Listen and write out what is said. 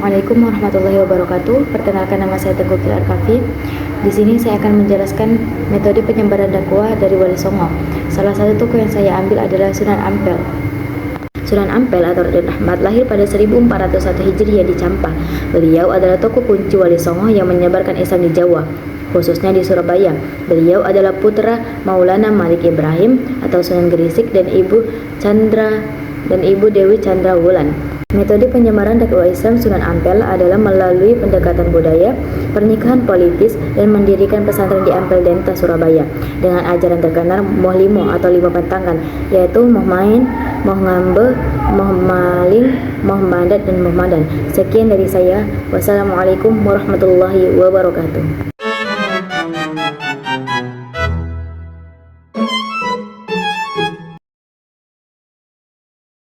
Assalamualaikum warahmatullahi wabarakatuh. Perkenalkan, nama saya Teguh Arkafi. Di sini saya akan menjelaskan metode penyebaran dakwah dari Wali Songo. Salah satu tokoh yang saya ambil adalah Sunan Ampel. Sunan Ampel atau Raden Ahmad lahir pada 1401 Hijriah di Campa. Beliau adalah tokoh kunci Wali Songo yang menyebarkan Islam di Jawa, khususnya di Surabaya. Beliau adalah putra Maulana Malik Ibrahim atau Sunan Grisik dan Ibu Dewi Chandra Wulan. Metode penyebaran dakwah Islam Sunan Ampel adalah melalui pendekatan budaya, pernikahan politis, dan mendirikan pesantren di Ampel Denta, Surabaya dengan ajaran terkenal Moh Limo atau 5 pantangan, yaitu Moh Main, Moh Ngambe, Moh Maling, Moh Mandat, dan Moh Madan. Sekian dari saya. Wassalamualaikum warahmatullahi wabarakatuh.